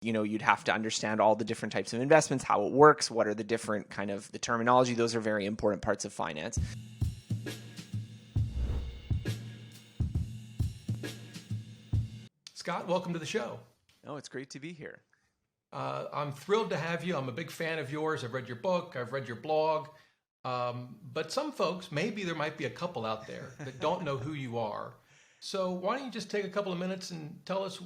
you'd have to understand all the different types of investments, how it works, what are the different kind of the terminology. Those are very important parts of finance. Scott, welcome to the show. Oh, it's great to be here. I'm thrilled to have you. I'm a big fan of yours. I've read your book. I've read your blog. But some folks, maybe there might be a couple out there that don't know who you are. So why don't you just take a couple of minutes and tell us,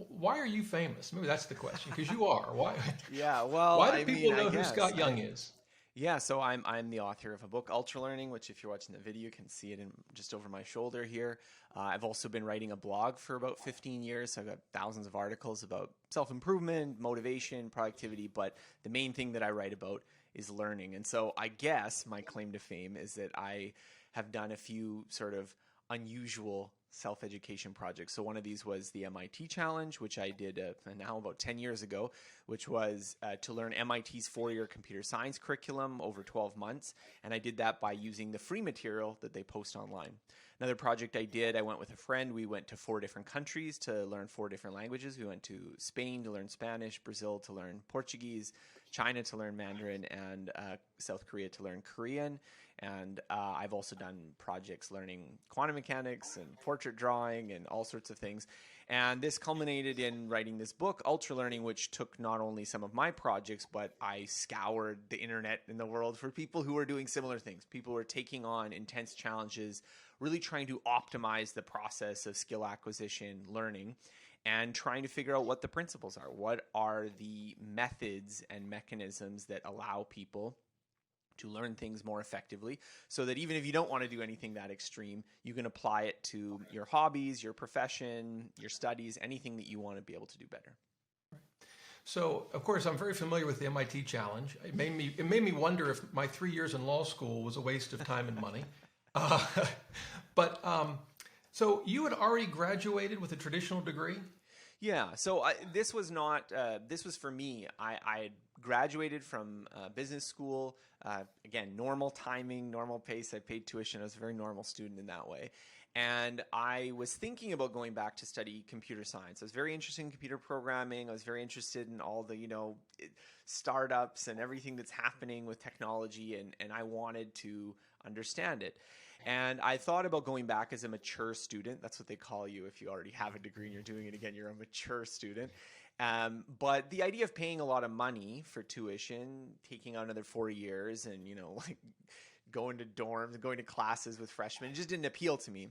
why are you famous? Maybe that's the question, because you are. Why? Yeah, well, why do people know who Scott Young is? Yeah, so I'm the author of a book, Ultralearning, which if you're watching the video, you can see it just over my shoulder here. I've also been writing a blog for about 15 years. So I've got thousands of articles about self-improvement, motivation, productivity, but the main thing that I write about is learning. And so I guess my claim to fame is that I have done a few sort of unusual self-education projects. So one of these was the MIT Challenge, which I did now about 10 years ago, which was to learn MIT's 4-year computer science curriculum over 12 months. And I did that by using the free material that they post online. Another project I did, I went with a friend. We went to 4 different countries to learn 4 different languages. We went to Spain to learn Spanish, Brazil to learn Portuguese, China to learn Mandarin, and South Korea to learn Korean. And I've also done projects learning quantum mechanics and portrait drawing and all sorts of things. And this culminated in writing this book, Ultralearning, which took not only some of my projects, but I scoured the internet in the world for people who were doing similar things. People who were taking on intense challenges, really trying to optimize the process of skill acquisition, learning, and trying to figure out what the principles are. What are the methods and mechanisms that allow people to learn things more effectively, so that even if you don't want to do anything that extreme, you can apply it to your hobbies, your profession, your studies, anything that you want to be able to do better. So, of course, I'm very familiar with the MIT Challenge. It made me wonder if my 3 years in law school was a waste of time and money. So you had already graduated with a traditional degree? Yeah, so this was not, this was for me. I had graduated from business school, again, normal timing, normal pace. I paid tuition. I was a very normal student in that way. And I was thinking about going back to study computer science. I was very interested in computer programming. I was very interested in all the, startups and everything that's happening with technology, and I wanted to understand it. And I thought about going back as a mature student. That's what they call you if you already have a degree and you're doing it again. You're a mature student. But the idea of paying a lot of money for tuition, taking out another 4 years and, going to dorms, going to classes with freshmen, it just didn't appeal to me.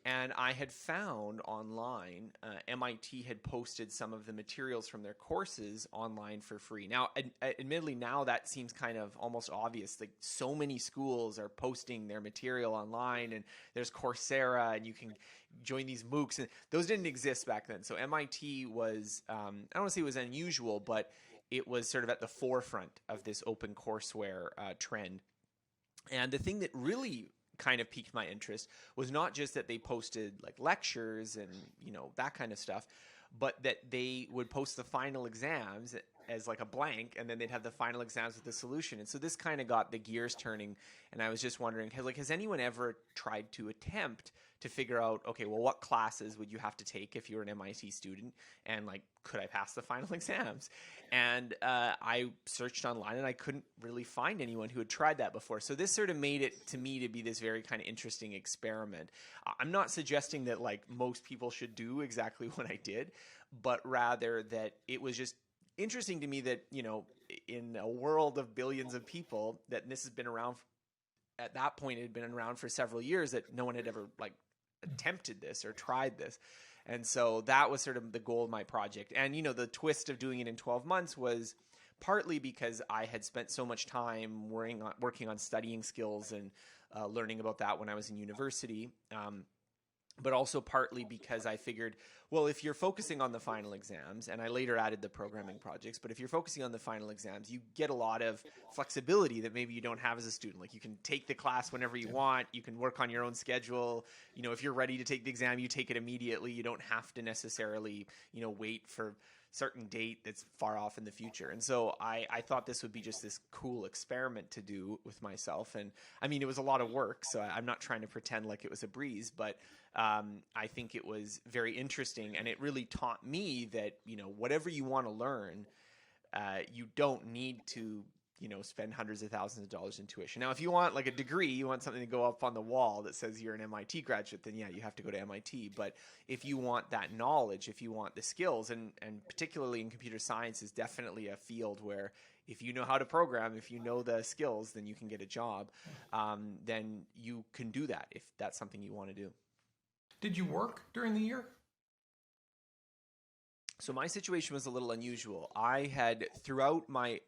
And I had found online, MIT had posted some of the materials from their courses online for free. Now, admittedly, now that seems kind of almost obvious. Like, so many schools are posting their material online, and there's Coursera, and you can join these MOOCs. And those didn't exist back then. So MIT was, I don't want to say it was unusual, but it was sort of at the forefront of this open courseware trend. And the thing that really kind of piqued my interest was not just that they posted like lectures and that kind of stuff, but that they would post the final exams as like a blank, and then they'd have the final exams with the solution. And so this kind of got the gears turning, and I was just wondering, has anyone ever tried to attempt to figure out, okay, well, what classes would you have to take if you're an MIT student, and like, could I pass the final exams? And I searched online, and I couldn't really find anyone who had tried that before. So this sort of made it to me to be this very kind of interesting experiment. I'm not suggesting that like most people should do exactly what I did, but rather that it was just interesting to me that, in a world of billions of people, that this has been around, at that point it had been around for several years, that no one had ever like attempted this or tried this. And so that was sort of the goal of my project. And, the twist of doing it in 12 months was partly because I had spent so much time working on studying skills and learning about that when I was in university. But also partly because I figured, well, if you're focusing on the final exams, and I later added the programming projects, but if you're focusing on the final exams, you get a lot of flexibility that maybe you don't have as a student. Like, you can take the class whenever you want. You can work on your own schedule. If you're ready to take the exam, you take it immediately. You don't have to necessarily, wait for certain date that's far off in the future. And so I thought this would be just this cool experiment to do with myself. And I mean, it was a lot of work, so I'm not trying to pretend like it was a breeze, but I think it was very interesting. And it really taught me that, whatever you want to learn, you don't need to spend hundreds of thousands of dollars in tuition. Now, if you want like a degree, you want something to go up on the wall that says you're an MIT graduate, then yeah, you have to go to MIT. But if you want that knowledge, if you want the skills, and particularly in computer science is definitely a field where if you know how to program, if you know the skills, then you can get a job. Then you can do that if that's something you want to do. Did you work during the year? So my situation was a little unusual. I had, throughout my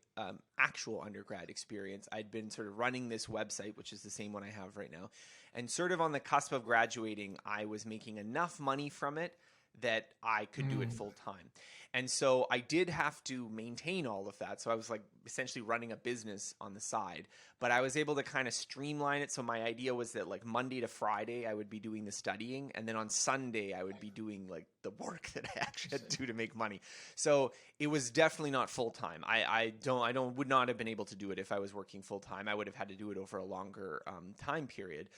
actual undergrad experience, I'd been sort of running this website, which is the same one I have right now. And sort of on the cusp of graduating, I was making enough money from it that I could do it full time. And so I did have to maintain all of that. So I was like essentially running a business on the side, but I was able to kind of streamline it. So my idea was that like Monday to Friday, I would be doing the studying. And then on Sunday, I would be doing like the work that I actually had to do to make money. So it was definitely not full time. I would not have been able to do it if I was working full time. I would have had to do it over a longer time period.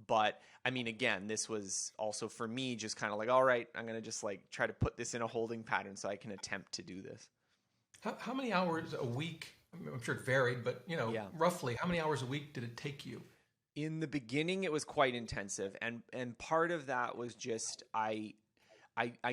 But I mean, again, this was also for me just kind of like, all right, I'm going to just like try to put this in a holding pattern so I can attempt to do this. How many hours a week? I'm sure it varied, but roughly how many hours a week did it take you? In the beginning, it was quite intensive. And part of that was just I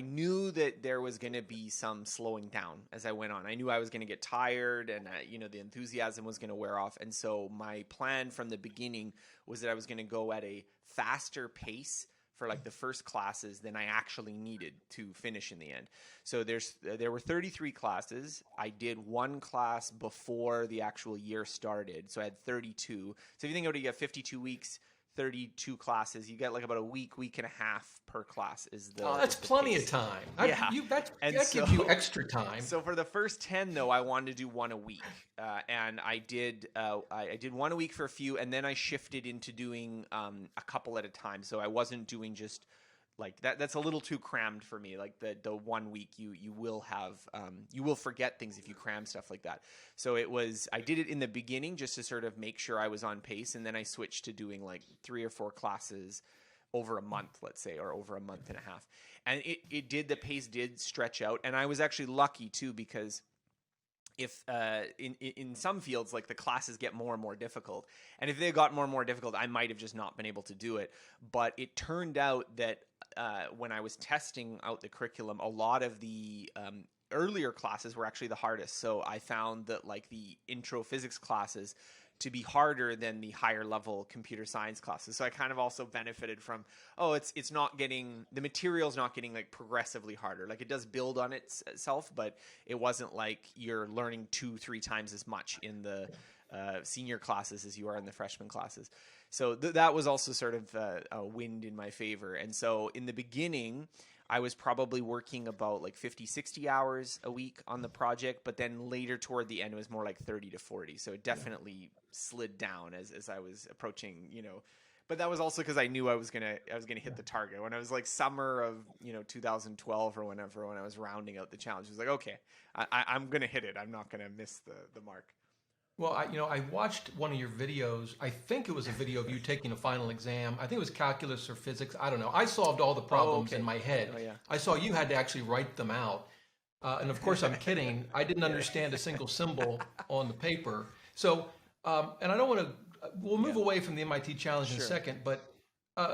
knew that there was going to be some slowing down as I went on. I knew I was going to get tired and, the enthusiasm was going to wear off. And so my plan from the beginning was that I was going to go at a faster pace for like the first classes than I actually needed to finish in the end. So there were 33 classes. I did one class before the actual year started. So I had 32. So if you think about it, you have 52 weeks, 32 classes. You get like about a week and a half per class is the that's plenty of time. That gives you extra time. So for the first 10 though, I wanted to do one a week. And I did one a week for a few, and then I shifted into doing a couple at a time. So I wasn't doing just like that. That's a little too crammed for me. Like the 1 week you will forget things if you cram stuff like that. So I did it in the beginning just to sort of make sure I was on pace. And then I switched to doing like 3 or 4 classes over a month, let's say, or over a month and a half. And the pace did stretch out. And I was actually lucky too, because if in some fields, like the classes get more and more difficult, and if they got more and more difficult, I might have just not been able to do it. But it turned out that when I was testing out the curriculum, a lot of the earlier classes were actually the hardest. So I found that like the intro physics classes to be harder than the higher level computer science classes. So I kind of also benefited from, it's not getting, the material's not getting like progressively harder. Like it does build on itself, but it wasn't like you're learning 2-3 times as much in the senior classes as you are in the freshman classes. So that was also sort of a wind in my favor. And so in the beginning, I was probably working about like 50, 60 hours a week on the project, but then later toward the end, it was more like 30 to 40. So it definitely slid down as I was approaching, but that was also because I knew I was gonna hit the target. When I was like summer of 2012 or whenever, when I was rounding out the challenge, it was like, okay, I'm gonna hit it. I'm not gonna miss the mark. Well, I watched one of your videos. I think it was a video of you taking a final exam. I think it was calculus or physics. I don't know. I solved all the problems in my head. Oh, yeah. I saw you had to actually write them out. And of course, I'm kidding. I didn't understand a single symbol on the paper. So, and I don't want to, we'll move away from the MIT challenge in a second, but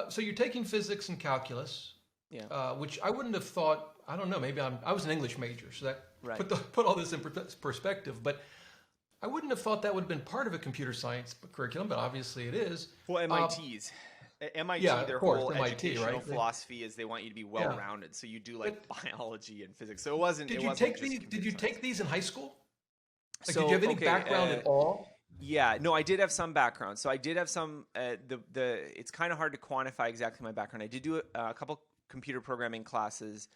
so you're taking physics and calculus, which I wouldn't have thought, I don't know, maybe I was an English major, so that put all this in perspective. But I wouldn't have thought that would have been part of a computer science curriculum, but obviously it is. Well, MIT's. MIT, their whole educational philosophy is they want you to be well-rounded. So you do like biology and physics. So it wasn't. Did you take these in high school? Like, did you have any background at all? Yeah, no, I did have some background. So I did have some. It's kind of hard to quantify exactly my background. I did do a couple computer programming classes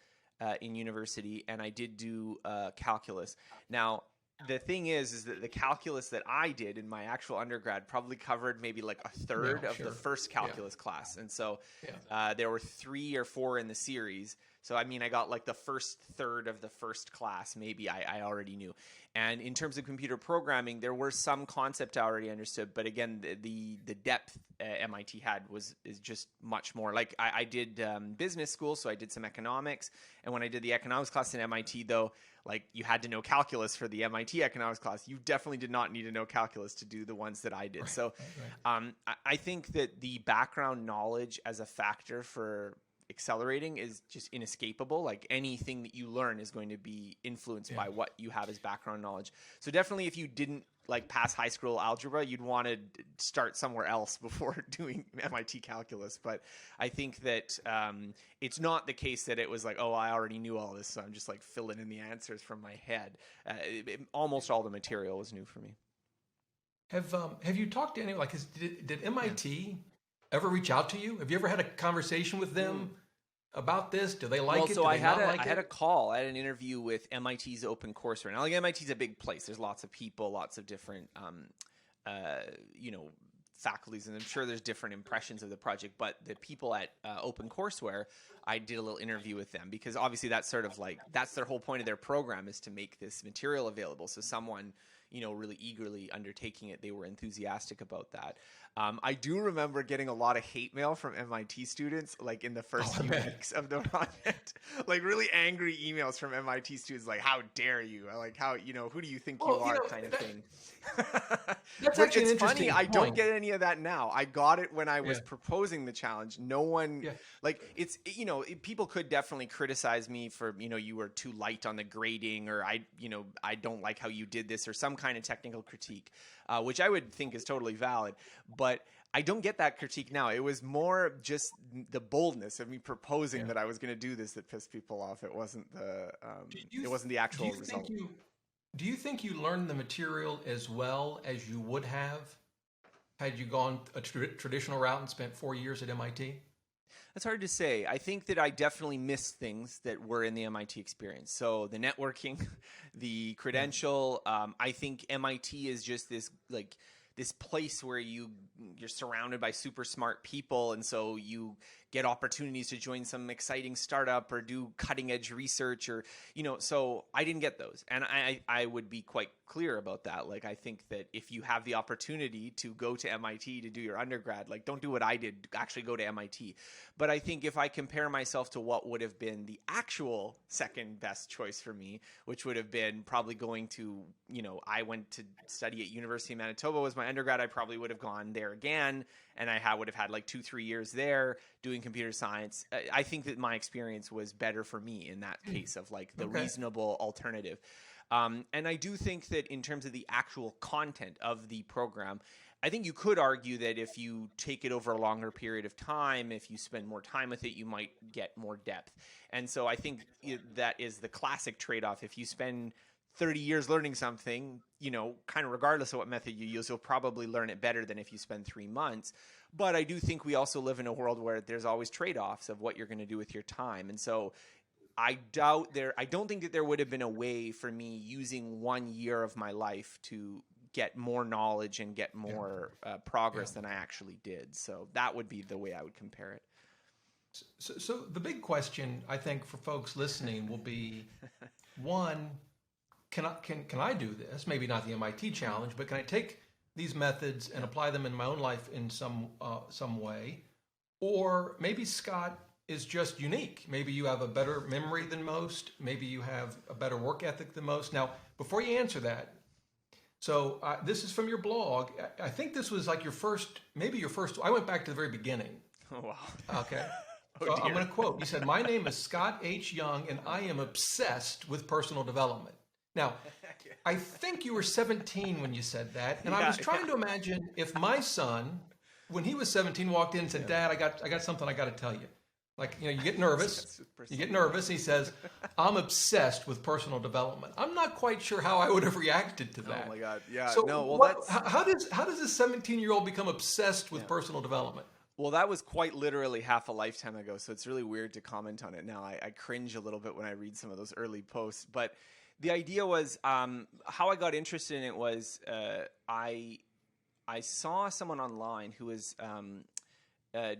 in university, and I did do calculus. Now, the thing is that the calculus that I did in my actual undergrad probably covered maybe like a third Yeah, of the sure. first Yeah. calculus class. And so Yeah. there were 3 or 4 in the series. So, I mean, I got like the first third of the first class, maybe I already knew. And in terms of computer programming, there were some concept I already understood. But again, the depth MIT had is just much more. Like I did business school, so I did some economics. And when I did the economics class in MIT, though, like you had to know calculus for the MIT economics class. You definitely did not need to know calculus to do the ones that I did. Right, So right. I think that the background knowledge as a factor for accelerating is just inescapable. Like anything that you learn is going to be influenced Yeah. by what you have as background knowledge. So definitely if you didn't like pass high school algebra, you'd want to start somewhere else before doing MIT calculus. But I think that it's not the case that it was like, oh, I already knew all this, so I'm just like filling in the answers from my head. Almost all the material was new for me. Have you talked to anyone? Like, did MIT ever reach out to you? Have you ever had a conversation with them about this? Do they like Well, it? so Do I they had not a like I had a it? call. I had an interview with MIT's OpenCourseWare. Now, like MIT's a big place. There's lots of people, lots of different, you know, faculties, and I'm sure there's different impressions of the project. But the people at OpenCourseWare, I did a little interview with them because obviously that's sort of like that's their whole point of their program is to make this material available. So someone, you know, really eagerly undertaking it, they were enthusiastic about that. I do remember getting a lot of hate mail from MIT students, like in the first Oh, I few bet. weeks of the project, like really angry emails from MIT students, like "How dare you?" Like "How you know who do you think you Well, are?" kind of thing. that's Which actually an it's funny, interesting I don't point. get any of that now. I got it when I was Yeah. proposing the challenge. No one Yeah. like it's you know people could definitely criticize me for you were too light on the grading or I don't like how you did this or some kind of technical critique, which I would think is totally valid. But I don't get that critique now. It was more just the boldness of me proposing Yeah. that I was going to do this that pissed people off. It wasn't the Do you it th- wasn't the do actual you think result. you learned the material as well as you would have had you gone a traditional route and spent 4 years at MIT? That's hard to say. I think that I definitely missed things that were in the MIT experience. So the networking, the Yeah. credential. I think MIT is just this place where you're surrounded by super smart people, and so you get opportunities to join some exciting startup or do cutting edge research or so I didn't get those, and I would be quite clear about that. Like I think that if you have the opportunity to go to MIT to do your undergrad, like don't do what I did, actually go to MIT. But I think if I compare myself to what would have been the actual second best choice for me, which would have been probably going to, I went to study at University of Manitoba was my undergrad. I probably would have gone there again, and would have had like 2-3 years there doing computer science. I think that my experience was better for me in that case of like the Okay. reasonable alternative. And I do think that in terms of the actual content of the program, I think you could argue that if you take it over a longer period of time, if you spend more time with it, you might get more depth. And so I think that is the classic trade-off. If you spend 30 years learning something, kind of regardless of what method you use, you'll probably learn it better than if you spend 3 months. But I do think we also live in a world where there's always trade-offs of what you're going to do with your time. And so I don't think that there would have been a way for me using 1 year of my life to get more knowledge and get more Yeah. progress than I actually did. So that would be the way I would compare it. So the big question I think for folks listening will be, one, can I do this? Maybe not the MIT challenge, but can I take these methods and apply them in my own life in some way? Or maybe Scott is just unique. Maybe you have a better memory than most. Maybe you have a better work ethic than most. Now, before you answer that, so this is from your blog. I think this was like maybe your first. I went back to the very beginning. Oh, wow. Okay. Oh, So I'm dear. going to quote. You said, "My name is Scott H. Young, and I am obsessed with personal development." Now, I think you were 17 when you said that, and I was trying to imagine if my son, when he was 17, walked in and said, "Dad, I got something I got to tell you." Like, you get nervous. You get nervous. He says, "I'm obsessed with personal development." I'm not quite sure how I would have reacted to that. Oh my God. Yeah. So, No. Well, how does a 17-year-old become obsessed with personal development? that was quite literally half a lifetime ago. So it's really weird to comment on it now. I cringe a little bit when I read some of those early posts. But The idea was how I got interested in it was I saw someone online who was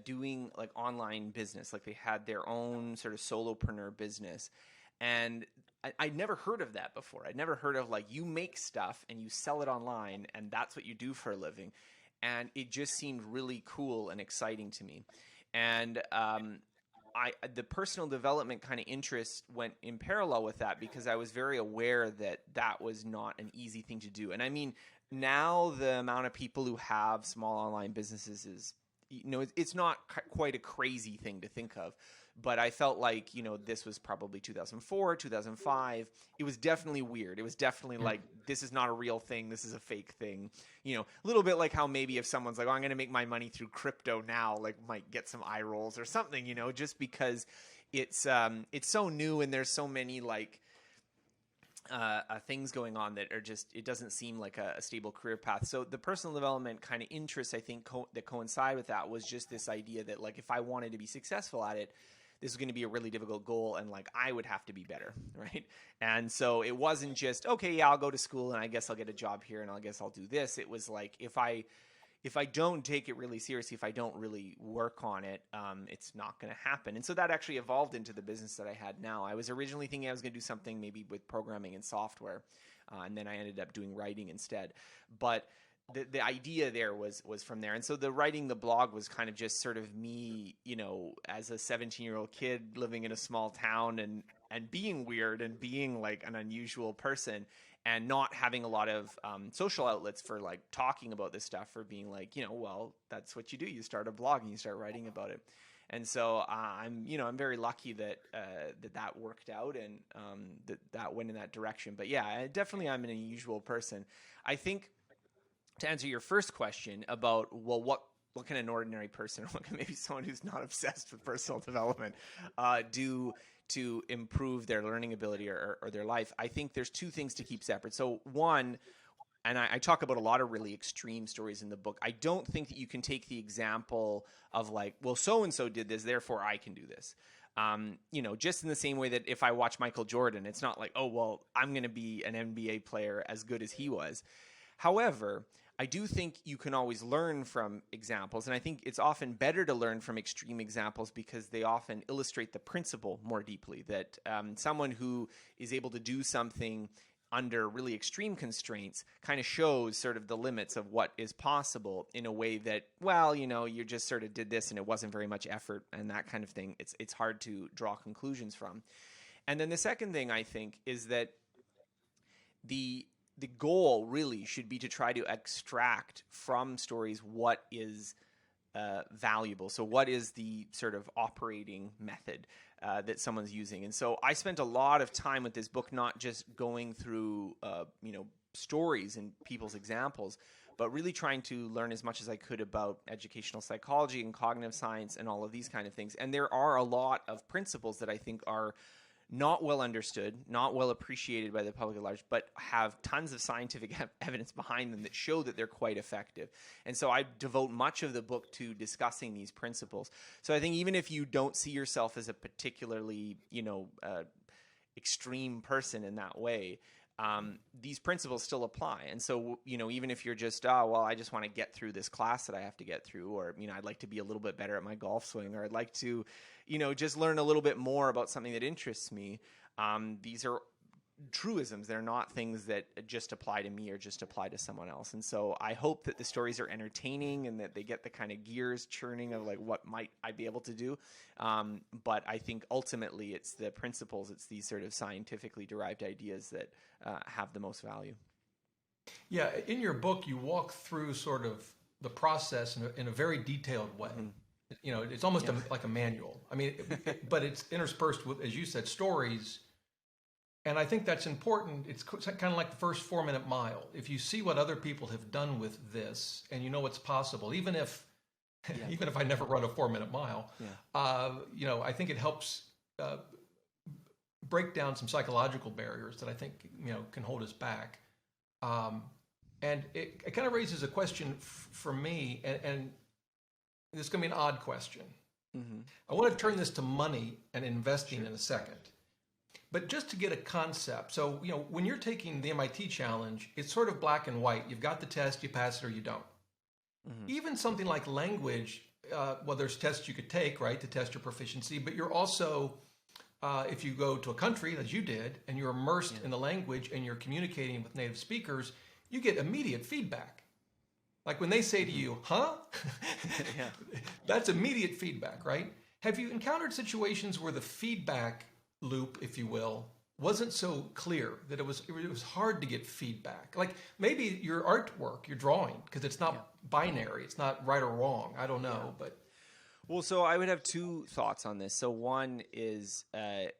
doing like online business, like they had their own sort of solopreneur business, and I'd never heard of that before. I'd never heard of like you make stuff and you sell it online and that's what you do for a living, and it just seemed really cool and exciting to me, and the personal development kind of interest went in parallel with that because I was very aware that that was not an easy thing to do. And I mean, now the amount of people who have small online businesses is, it's not quite a crazy thing to think of. But I felt like, this was probably 2004, 2005. It was definitely weird. It was definitely like, this is not a real thing. This is a fake thing. A little bit like how maybe if someone's like, oh, I'm going to make my money through crypto now, like might get some eye rolls or something, just because it's so new and there's so many like things going on that are just, it doesn't seem like a stable career path. So the personal development kind of interests, I think, that coincide with that was just this idea that like, if I wanted to be successful at it, this is going to be a really difficult goal, and like I would have to be better, right? And so it wasn't just, okay, yeah, I'll go to school and I guess I'll get a job here and I guess I'll do this. It was like, if I don't take it really seriously, if I don't really work on it, it's not going to happen. And so that actually evolved into the business that I had now. I was originally thinking I was going to do something maybe with programming and software, and then I ended up doing writing instead. But the idea there was from there. And so the writing the blog was kind of just sort of me, as a 17-year-old kid living in a small town and being weird and being like an unusual person and not having a lot of social outlets for like talking about this stuff, or being like, well, that's what you do. You start a blog and you start writing about it. And so I'm very lucky that that worked out and that went in that direction. But yeah, definitely I'm an unusual person. I think, to answer your first question about, well, what can an ordinary person, or what can maybe someone who's not obsessed with personal development do to improve their learning ability or their life, I think there's two things to keep separate. So one, and I talk about a lot of really extreme stories in the book, I don't think that you can take the example of like, well, so-and-so did this, therefore I can do this. Just in the same way that if I watch Michael Jordan, it's not like, oh, well, I'm going to be an NBA player as good as he was. However, I do think you can always learn from examples, and I think it's often better to learn from extreme examples because they often illustrate the principle more deeply, that someone who is able to do something under really extreme constraints kind of shows sort of the limits of what is possible in a way that, well, you just sort of did this and it wasn't very much effort and that kind of thing. It's hard to draw conclusions from. And then the second thing I think is that the goal really should be to try to extract from stories what is valuable. So what is the sort of operating method that someone's using? And so I spent a lot of time with this book, not just going through, stories and people's examples, but really trying to learn as much as I could about educational psychology and cognitive science and all of these kind of things. And there are a lot of principles that I think are not well understood, not well appreciated by the public at large, but have tons of scientific evidence behind them that show that they're quite effective. And so I devote much of the book to discussing these principles. So I think even if you don't see yourself as a particularly, extreme person in that way, these principles still apply. And so, even if you're just, I just want to get through this class that I have to get through, or, I'd like to be a little bit better at my golf swing, or I'd like to, just learn a little bit more about something that interests me. These are truisms. They're not things that just apply to me or just apply to someone else. And so I hope that the stories are entertaining and that they get the kind of gears churning of like, what might I be able to do? But I think ultimately it's the principles, it's these sort of scientifically derived ideas that have the most value. Yeah, in your book, you walk through sort of the process in a very detailed way. Mm-hmm. It's almost like a manual. I mean, but it's interspersed with, as you said, stories. And I think that's important. It's kind of like the first 4-minute mile. If you see what other people have done with this, and you know what's possible, even if I never run a 4-minute mile, I think it helps break down some psychological barriers that I think can hold us back. And it kind of raises a question for me, and this is going to be an odd question. Mm-hmm. I want to turn this to money and investing in a second. but just to get a concept. So, when you're taking the MIT challenge, it's sort of black and white. You've got the test, you pass it or you don't. Even something like language, well, there's tests you could take, right, to test your proficiency, but you're also, if you go to a country, as you did, and you're immersed in the language and you're communicating with native speakers, you get immediate feedback. Like when they say to you, huh? That's immediate feedback, right? Have you encountered situations where the feedback loop, if you will, wasn't so clear, that it was hard to get feedback? Like maybe your artwork, your drawing, because it's not binary, it's not right or wrong. I don't know, but... Well, so I would have two thoughts on this. So one is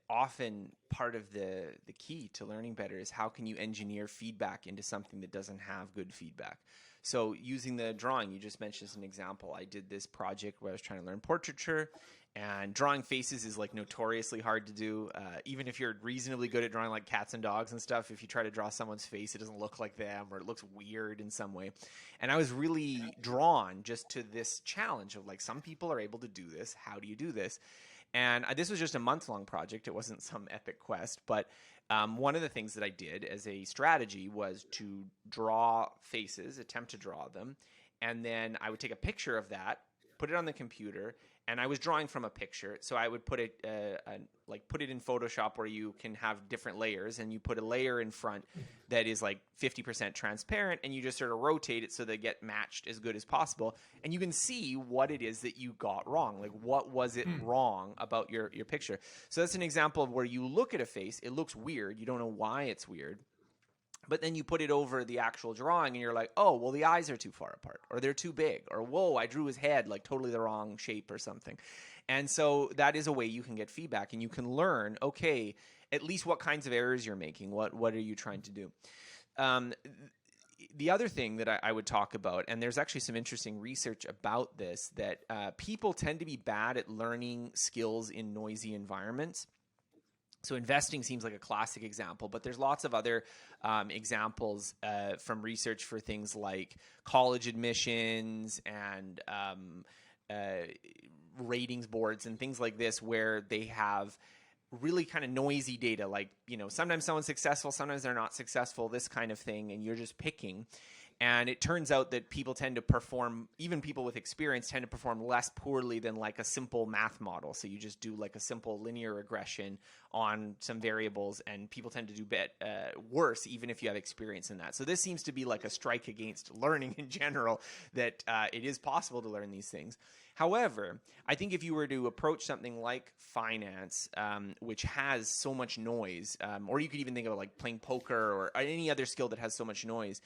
often part of the key to learning better is how can you engineer feedback into something that doesn't have good feedback. So using the drawing, you just mentioned as an example, I did this project where I was trying to learn portraiture, and drawing faces is like notoriously hard to do. Even if you're reasonably good at drawing like cats and dogs and stuff, if you try to draw someone's face, it doesn't look like them or it looks weird in some way. And I was really drawn just to this challenge of like, some people are able to do this. How do you do this? And this was just a month-long project. It wasn't some epic quest, but one of the things that I did as a strategy was to draw faces, attempt to draw them, and then I would take a picture of that, put it on the computer, and I was drawing from a picture. So I would put it put it in Photoshop where you can have different layers, and you put a layer in front that is like 50% transparent, and you just sort of rotate it so they get matched as good as possible. And you can see what it is that you got wrong. Like, what was it wrong about your picture? So that's an example of where you look at a face, it looks weird. You don't know why it's weird. But then you put it over the actual drawing and you're like, oh, well, the eyes are too far apart, or they're too big, or whoa, I drew his head like totally the wrong shape or something. And so that is a way you can get feedback, and you can learn, okay, at least what kinds of errors you're making. What are you trying to do? The other thing that I would talk about, and there's actually some interesting research about this, that people tend to be bad at learning skills in noisy environments. So investing seems like a classic example, but there's lots of other examples from research for things like college admissions and ratings boards and things like this, where they have really kind of noisy data, like, sometimes someone's successful, sometimes they're not successful, this kind of thing, and you're just picking. And it turns out that people tend to perform, even people with experience tend to perform less poorly than like a simple math model. So you just do like a simple linear regression on some variables, and people tend to do worse even if you have experience in that. So this seems to be like a strike against learning in general, that it is possible to learn these things. However, I think if you were to approach something like finance, which has so much noise, or you could even think of like playing poker or any other skill that has so much noise,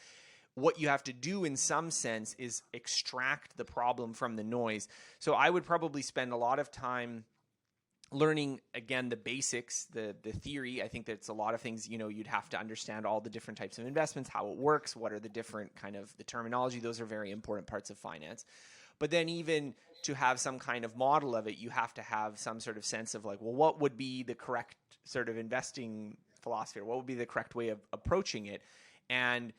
what you have to do in some sense is extract the problem from the noise. So I would probably spend a lot of time learning, again, the basics, the theory. I think that's a lot of things, you'd have to understand all the different types of investments, how it works, what are the different kind of the terminology. Those are very important parts of finance. But then even to have some kind of model of it, you have to have some sort of sense of like, well, what would be the correct sort of investing philosophy, or what would be the correct way of approaching it? And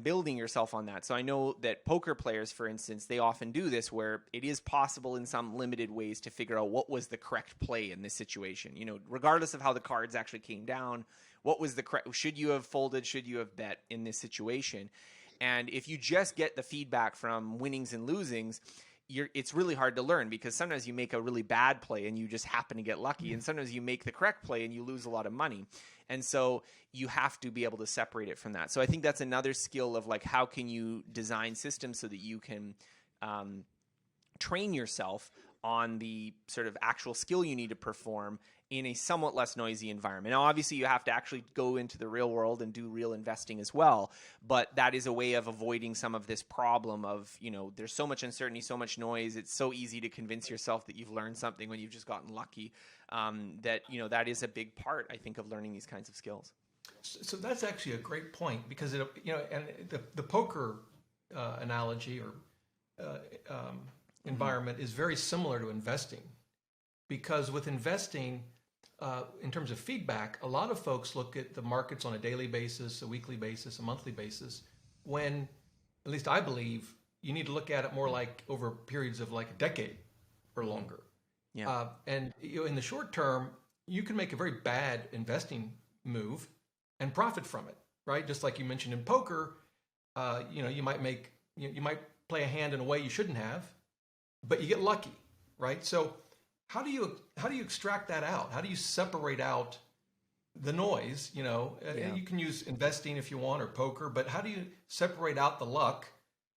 building yourself on that. So I know that poker players, for instance, they often do this, where it is possible in some limited ways to figure out what was the correct play in this situation. Regardless of how the cards actually came down, what was the correct, should you have folded, should you have bet in this situation? And if you just get the feedback from winnings and losings, it's really hard to learn, because sometimes you make a really bad play and you just happen to get lucky, and sometimes you make the correct play and you lose a lot of money. And so you have to be able to separate it from that. So I think that's another skill of like, how can you design systems so that you can train yourself on the sort of actual skill you need to perform in a somewhat less noisy environment. Now, obviously, you have to actually go into the real world and do real investing as well, but that is a way of avoiding some of this problem of, there's so much uncertainty, so much noise. It's so easy to convince yourself that you've learned something when you've just gotten lucky, that is a big part, I think, of learning these kinds of skills. So that's actually a great point, because and the poker analogy or environment is very similar to investing, because with investing, in terms of feedback, a lot of folks look at the markets on a daily basis, a weekly basis, a monthly basis, when, at least I believe, you need to look at it more like over periods of like a decade or longer. Yeah. And in the short term, you can make a very bad investing move and profit from it, right? Just like you mentioned in poker, you might you might play a hand in a way you shouldn't have, but you get lucky, right? So how do you extract that out? How do you separate out the noise? You can use investing if you want, or poker, but how do you separate out the luck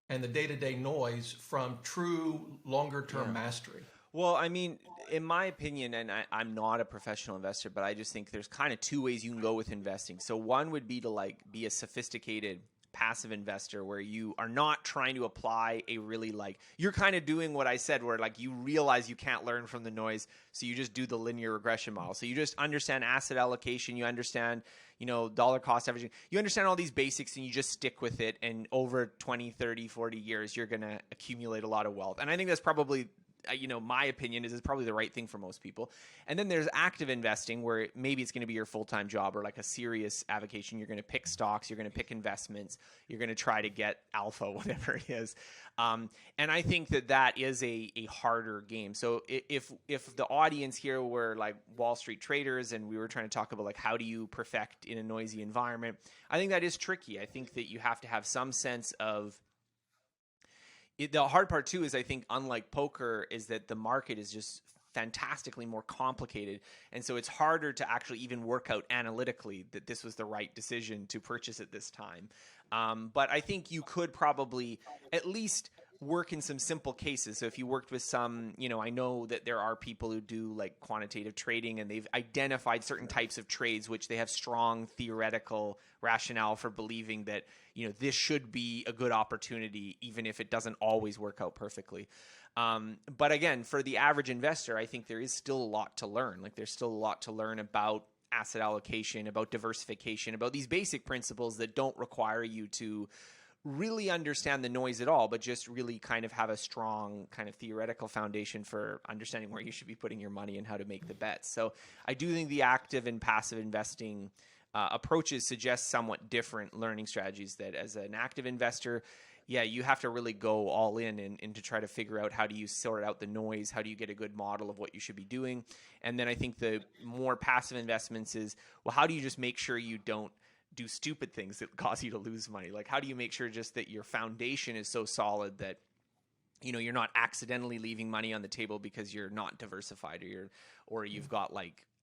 and the day-to-day noise from true longer-term mastery? Well, I mean, in my opinion, and I'm not a professional investor, but I just think there's kind of two ways you can go with investing. So one would be to be a sophisticated passive investor where you are not trying to apply a really you're kind of doing what I said, where you realize you can't learn from the noise, so you just do the linear regression model. So you just understand asset allocation, you understand dollar cost averaging, you understand all these basics, and you just stick with it, and over 20, 30, 40 years you're going to accumulate a lot of wealth. And I think that's probably my opinion is probably the right thing for most people. And then there's active investing, where maybe it's going to be your full-time job, or a serious avocation. You're going to pick stocks, you're going to pick investments, you're going to try to get alpha, whatever it is. And I think that is a harder game. So if the audience here were Wall Street traders, and we were trying to talk about how do you perfect in a noisy environment, I think that is tricky. I think that you have to have some sense of the hard part too is, I think, unlike poker, is that the market is just fantastically more complicated. And so it's harder to actually even work out analytically that this was the right decision to purchase at this time. But I think you could probably at least work in some simple cases. So if you worked with some, I know that there are people who do quantitative trading, and they've identified certain types of trades which they have strong theoretical rationale for believing that, this should be a good opportunity, even if it doesn't always work out perfectly. But again, for the average investor, I think there is still a lot to learn. There's still a lot to learn about asset allocation, about diversification, about these basic principles that don't require you to really understand the noise at all, but just really kind of have a strong kind of theoretical foundation for understanding where you should be putting your money and how to make the bets. So I do think the active and passive investing approaches suggest somewhat different learning strategies. That as an active investor, you have to really go all in and to try to figure out how do you sort out the noise, how do you get a good model of what you should be doing. And then I think the more passive investments is, well, how do you just make sure you don't do stupid things that cause you to lose money? How do you make sure just that your foundation is so solid that you're not accidentally leaving money on the table because you're not diversified, or you've got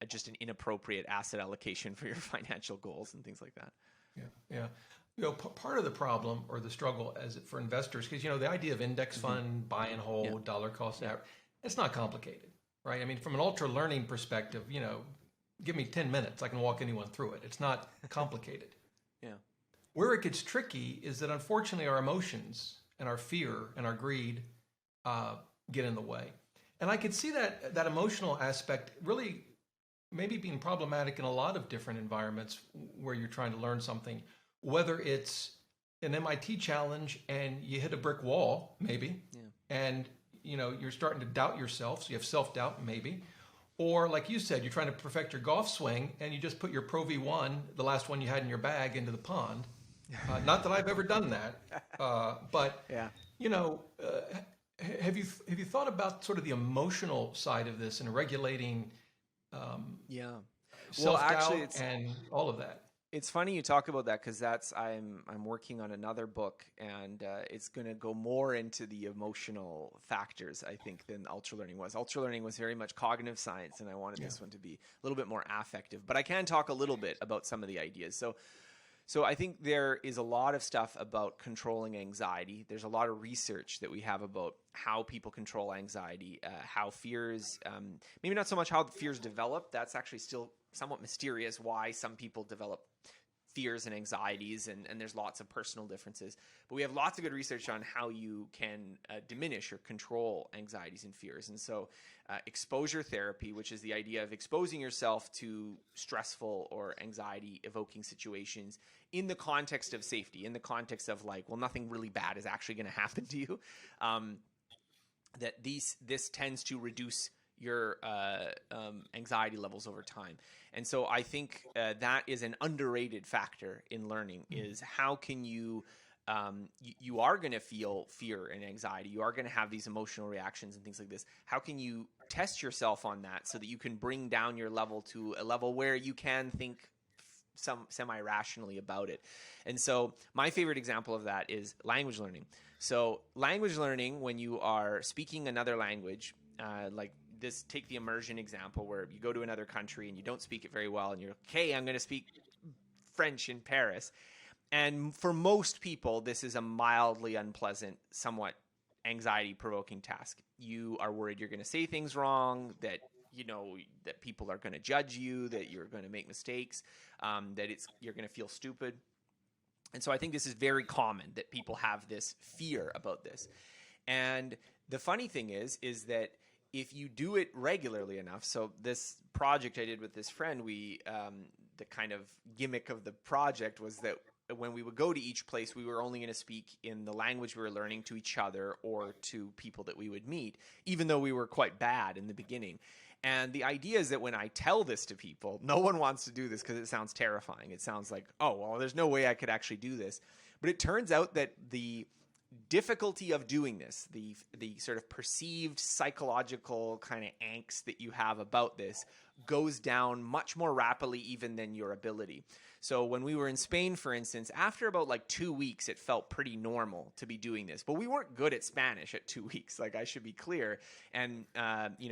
just an inappropriate asset allocation for your financial goals and things like that. Yeah. Part of the problem or the struggle for investors, because the idea of index fund, buy and hold, dollar cost average, it's not complicated, right? I mean, from an ultra learning perspective, give me 10 minutes, I can walk anyone through it. It's not complicated. Where it gets tricky is that, unfortunately, our emotions and our fear and our greed get in the way. And I could see that emotional aspect really maybe being problematic in a lot of different environments where you're trying to learn something, whether it's an MIT challenge and you hit a brick wall, maybe, and you're starting to doubt yourself, so you have self-doubt, maybe. Or like you said, you're trying to perfect your golf swing and you just put your Pro V1, the last one you had in your bag, into the pond. Not that I've ever done that, but have you thought about sort of the emotional side of this and regulating self-doubt and all of that? It's funny you talk about that, because I'm working on another book, and it's going to go more into the emotional factors, I think, than Ultralearning was. Ultralearning was very much cognitive science, and I wanted this one to be a little bit more affective. But I can talk a little bit about some of the ideas. So I think there is a lot of stuff about controlling anxiety. There's a lot of research that we have about how people control anxiety, how fears, maybe not so much how fears develop. That's actually still somewhat mysterious, why some people develop fears and anxieties, and there's lots of personal differences. But we have lots of good research on how you can diminish or control anxieties and fears. And so exposure therapy, which is the idea of exposing yourself to stressful or anxiety-evoking situations in the context of safety, in the context of nothing really bad is actually going to happen to you, that this tends to reduce your anxiety levels over time. And so I think that is an underrated factor in learning, is how can you you are going to feel fear and anxiety. You are going to have these emotional reactions and things like this. How can you test yourself on that so that you can bring down your level to a level where you can think semi-rationally about it? And so my favorite example of that is language learning. So language learning, when you are speaking another language, like this, take the immersion example where you go to another country and you don't speak it very well and you're, okay, I'm going to speak French in Paris. And for most people, this is a mildly unpleasant, somewhat anxiety-provoking task. You are worried you're going to say things wrong, that that people are going to judge you, that you're going to make mistakes, that you're going to feel stupid. And so I think this is very common that people have this fear about this. And the funny thing is that if you do it regularly enough, so this project I did with this friend, the kind of gimmick of the project was that when we would go to each place, we were only going to speak in the language we were learning to each other or to people that we would meet, even though we were quite bad in the beginning. And the idea is that when I tell this to people, no one wants to do this because it sounds terrifying. It sounds like, oh, well, there's no way I could actually do this. But it turns out that the difficulty of doing this, the sort of perceived psychological kind of angst that you have about this, goes down much more rapidly even than your ability. So when we were in Spain, for instance, after about like 2 weeks, it felt pretty normal to be doing this. But we weren't good at Spanish at 2 weeks, like I should be clear. And,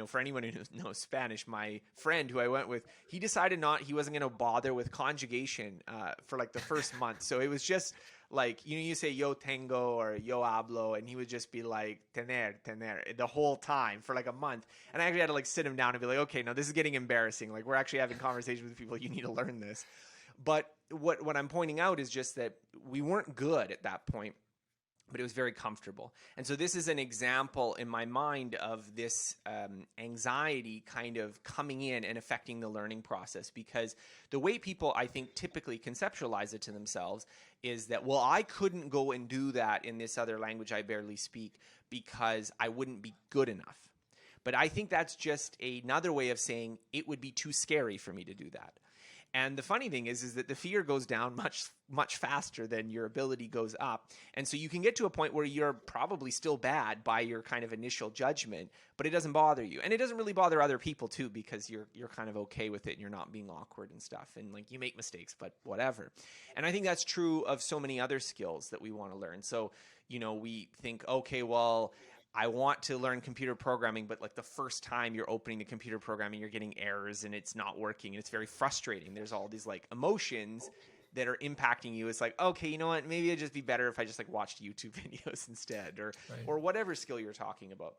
for anyone who knows Spanish, my friend who I went with, he decided he wasn't going to bother with conjugation for like the first month. So it was just like, you say yo tengo or yo hablo, and he would just be like tener the whole time for like a month. And I actually had to like sit him down and be like, okay, no, this is getting embarrassing. Like, we're actually having conversations with people. You need to learn this. But what I'm pointing out is just that we weren't good at that point, but it was very comfortable. And so this is an example in my mind of this anxiety kind of coming in and affecting the learning process, because the way people, I think, typically conceptualize it to themselves is that, well, I couldn't go and do that in this other language I barely speak because I wouldn't be good enough. But I think that's just another way of saying it would be too scary for me to do that. And the funny thing is that the fear goes down much, much faster than your ability goes up. And so you can get to a point where you're probably still bad by your kind of initial judgment, but it doesn't bother you. And it doesn't really bother other people too, because you're kind of okay with it and you're not being awkward and stuff. And like, you make mistakes, but whatever. And I think that's true of so many other skills that we want to learn. So, we think, okay, well, I want to learn computer programming, but like the first time you're opening the computer programming, you're getting errors and it's not working and it's very frustrating. There's all these like emotions that are impacting you. It's like, okay, you know what? Maybe it'd just be better if I just like watched YouTube videos instead, or whatever skill you're talking about.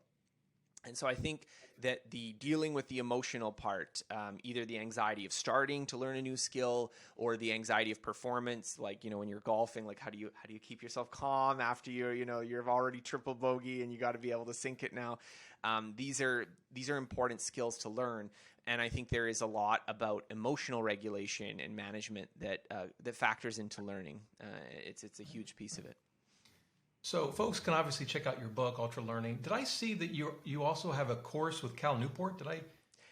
And so I think that the dealing with the emotional part, either the anxiety of starting to learn a new skill or the anxiety of performance, like, when you're golfing, like how do you keep yourself calm after you've already triple bogey and you got to be able to sink it now. These are important skills to learn. And I think there is a lot about emotional regulation and management that factors into learning. It's a huge piece of it. So folks can obviously check out your book, Ultralearning. Did I see that you also have a course with Cal Newport? Did I get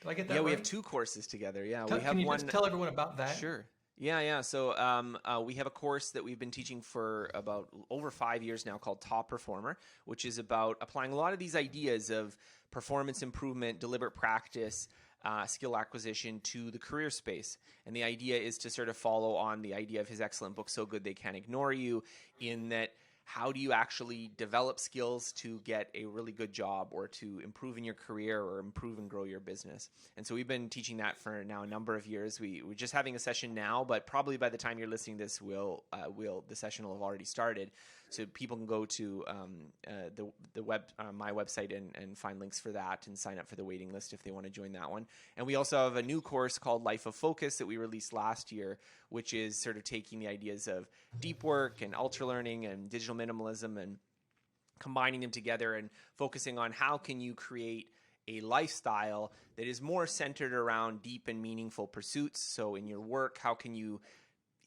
that right? Yeah, we have 2 courses together. Yeah, Can you just tell everyone about that? Sure. Yeah. So we have a course that we've been teaching for about over 5 years now called Top Performer, which is about applying a lot of these ideas of performance improvement, deliberate practice, skill acquisition to the career space. And the idea is to sort of follow on the idea of his excellent book, So Good They Can't Ignore You, in that how do you actually develop skills to get a really good job or to improve in your career or improve and grow your business? And so we've been teaching that for now a number of years. We're just having a session now, but probably by the time you're listening to this, the session will have already started. So people can go to my website and find links for that and sign up for the waiting list if they want to join that one. And we also have a new course called Life of Focus that we released last year, which is sort of taking the ideas of deep work and ultralearning and digital minimalism and combining them together and focusing on how can you create a lifestyle that is more centered around deep and meaningful pursuits. So in your work, how can you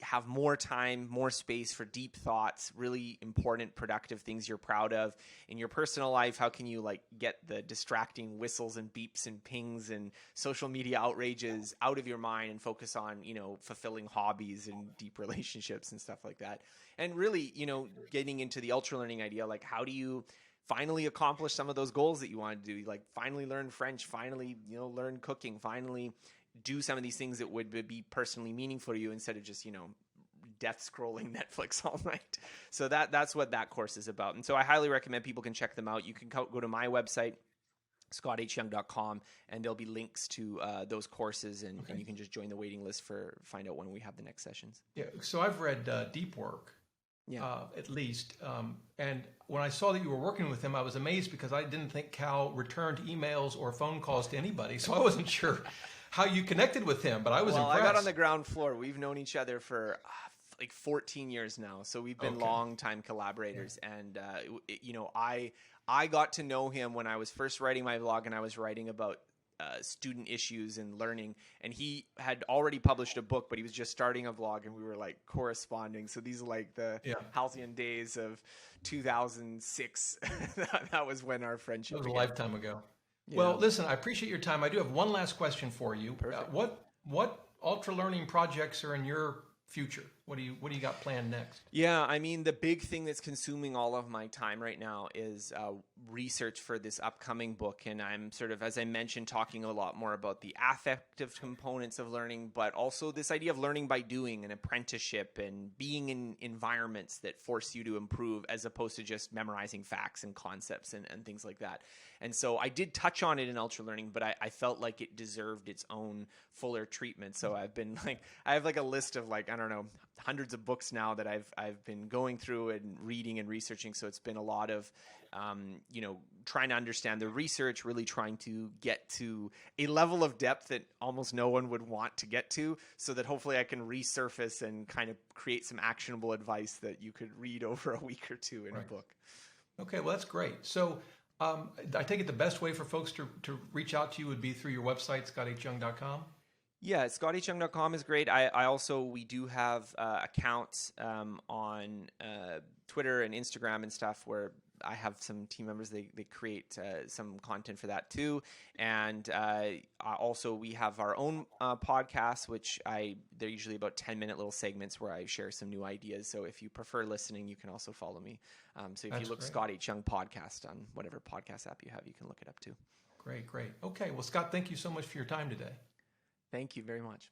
have more time, more space for deep thoughts, really important, productive things you're proud of in your personal life. How can you like get the distracting whistles and beeps and pings and social media outrages out of your mind and focus on, fulfilling hobbies and deep relationships and stuff like that. And really, getting into the ultra learning idea, like how do you finally accomplish some of those goals that you want to do? Like finally learn French, finally, learn cooking, finally do some of these things that would be personally meaningful to you instead of just, death scrolling Netflix all night. So that's what that course is about. And so I highly recommend people can check them out. You can go to my website, scotthyoung.com, and there'll be links to those courses, and you can just join the waiting list find out when we have the next sessions. Yeah. So I've read Deep Work, at least. And when I saw that you were working with him, I was amazed because I didn't think Cal returned emails or phone calls to anybody. So I wasn't sure how you connected with him, but I was impressed. I got on the ground floor. We've known each other for like 14 years now. So we've been long-time collaborators. Yeah. And, I got to know him when I was first writing my blog, and I was writing about student issues and learning. And he had already published a book, but he was just starting a blog, and we were like corresponding. So these are like the halcyon days of 2006. That was when our friendship began. A lifetime ago. Yeah. Well, listen, I appreciate your time. I do have one last question for you. What ultra learning projects are in your future? What do you got planned next? Yeah, I mean, the big thing that's consuming all of my time right now is research for this upcoming book. And I'm sort of, as I mentioned, talking a lot more about the affective components of learning, but also this idea of learning by doing, an apprenticeship, and being in environments that force you to improve as opposed to just memorizing facts and concepts and things like that. And so I did touch on it in ultra learning, but I felt like it deserved its own fuller treatment. So I have like a list of like, I don't know, hundreds of books now that I've been going through and reading and researching. So it's been a lot of, trying to understand the research, really trying to get to a level of depth that almost no one would want to get to, so that hopefully I can resurface and kind of create some actionable advice that you could read over a week or two in a book. Okay, well, that's great. So I take it the best way for folks to reach out to you would be through your website, scotthyoung.com? Yeah, scotthyoung.com is great. We do have accounts on Twitter and Instagram and stuff where I have some team members, they create some content for that too. And also we have our own podcasts, which they're usually about 10-minute little segments where I share some new ideas. So if you prefer listening, you can also follow me. So if you look Scott H. Young Podcast on whatever podcast app you have, you can look it up too. Great. Okay. Well, Scott, thank you so much for your time today. Thank you very much.